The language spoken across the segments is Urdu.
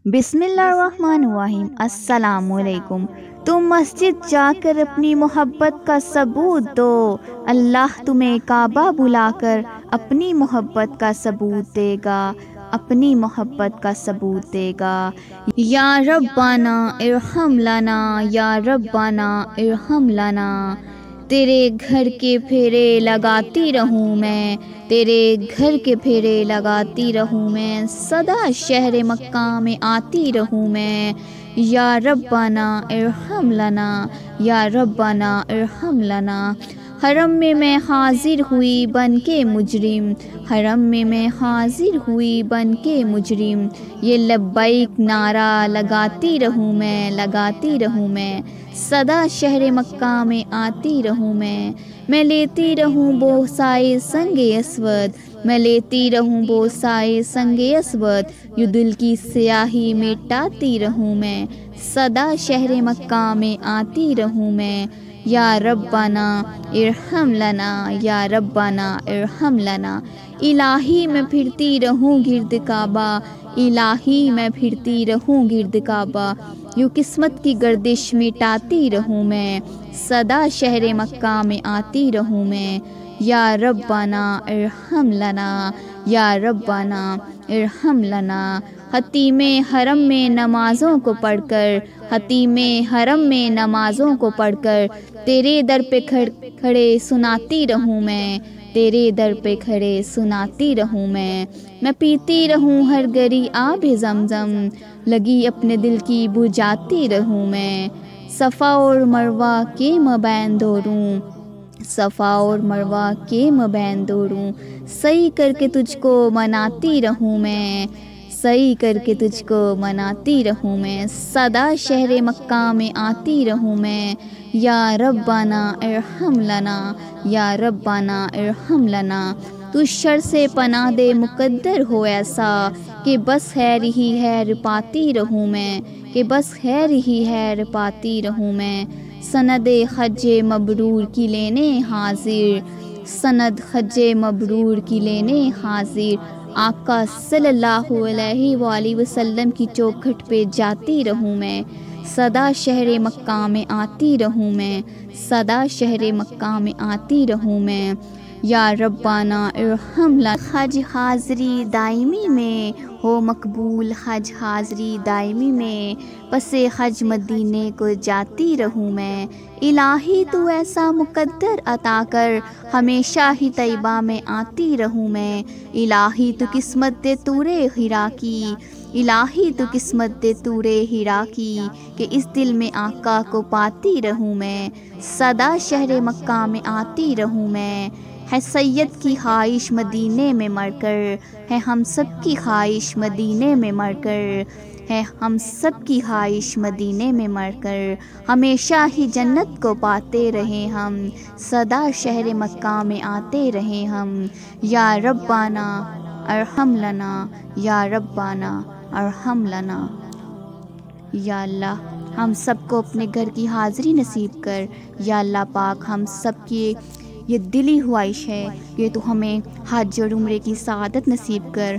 بسم اللہ الرحمن الرحیم۔ السلام علیکم۔ تم مسجد جا کر اپنی محبت کا ثبوت دو، اللہ تمہیں کعبہ بلا کر اپنی محبت کا ثبوت دے گا، اپنی محبت کا ثبوت دے گا۔ یا ربنا ارحم لنا، یا ربنا ارحم لنا۔ تیرے گھر کے پھیرے لگاتی رہوں میں، تیرے گھر کے پھیرے لگاتی رہوں میں، سدا شہر مکہ میں آتی رہوں میں۔ یا ربنا ارحم لنا، یا ربنا ارحم لنا۔ حرم میں حاضر ہوئی بن کے مجرم، حرم میں حاضر ہوئی بن کے مجرم، یہ لبیک نعرہ لگاتی رہوں میں، لگاتی رہوں میں، سدا شہر مکہ میں آتی رہوں میں لیتی رہوں بوسائے سنگ اسود، میں لیتی رہوں بوسائے سنگ اسود، یوں دل کی سیاہی مٹاتی رہوں میں، سدا شہر مکہ میں آتی رہوں میں۔ یا ربنا ارحم لنا، یا ربنا ارحم لنا۔ الہی میں پھرتی رہوں گرد کعبہ، الہی میں پھرتی رہوں گرد کعبہ، یوں قسمت کی گردش مٹاتی رہوں میں، سدا شہر مکہ میں آتی رہوں میں۔ یا ربنا ارحم لنا، یا ربنا ارحم لنا۔ حتیم حرم میں نمازوں کو پڑھ کر، حتیم حرم میں نمازوں کو پڑھ کر، تیرے در پہ کھڑے سناتی رہوں میں، تیرے در پہ کھڑے سناتی رہوں میں پیتی رہوں ہر گھڑی آب زمزم، لگی اپنے دل کی بجھاتی رہوں میں۔ صفا اور مروہ کے مابین دوڑوں، صفا اور مروہ کے مابین دوڑوں، سعی کر کے تجھ کو مناتی رہوں میں، سعی کر کے تجھ کو مناتی رہوں میں، سدا شہر مکہ میں آتی رہوں میں۔ یا ربنا ارحم لنا، یا ربنا ارحم لنا۔ تو شر سے پناہ دے مقدر ہو ایسا، کہ بس خیر ہی خیر پاتی رہوں میں، کہ بس خیر ہی خیر پاتی رہوں میں۔ سند حج مبرور کی لینے حاضر، سند حج مبرور کی لینے حاضر، آقا صلی اللہ علیہ وآلہ وسلم کی چوکھٹ پہ جاتی رہوں میں، سدا شہر مکہ میں آتی رہوں میں، سدا شہر مکہ میں آتی رہوں میں۔ یا ربنا ارحم لنا۔ حج حاضری دائمی میں ہو مقبول، حج حاضری دائمی میں پس حج مدینے کو جاتی رہوں میں۔ الہی تو ایسا مقدر عطا کر، ہمیشہ ہی طیبہ میں آتی رہوں میں۔ الہی تو قسمت دے طور حرا کی، الہی تو قسمت دے طور حرا کی، کہ اس دل میں آقا کو پاتی رہوں میں، سدا شہر مکہ میں آتی رہوں میں۔ ہے سید کی خواہش مدینے میں مر کر، ہے ہم سب کی خواہش مدینے میں مر کر، ہے ہم سب کی خواہش مدینے میں مر کر، ہمیشہ ہی جنت کو پاتے رہیں ہم، سدا شہر مکہ میں آتے رہیں ہم۔ یا ربنا ارحم لنا، یا ربنا ارحم لنا۔ یا اللہ ہم سب کو اپنے گھر کی حاضری نصیب کر، یا اللہ پاک ہم سب کی یہ دلی خواہش ہے کہ تو ہمیں حج اور عمرے کی سعادت نصیب کر۔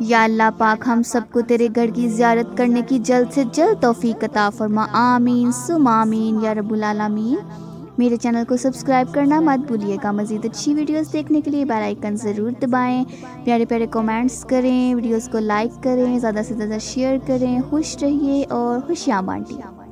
یا اللہ پاک ہم سب کو تیرے گھر کی زیارت کرنے کی جلد سے جلد توفیق عطا فرما، آمین ثم آمین یا رب العالمین۔ میرے چینل کو سبسکرائب کرنا مت بھولیے گا۔ مزید اچھی ویڈیوز دیکھنے کے لیے بیل آئیکن ضرور دبائیں، پیارے پیارے کمنٹس کریں، ویڈیوز کو لائک کریں، زیادہ سے زیادہ شیئر کریں۔ خوش رہیے اور خوشیاں بانٹیے۔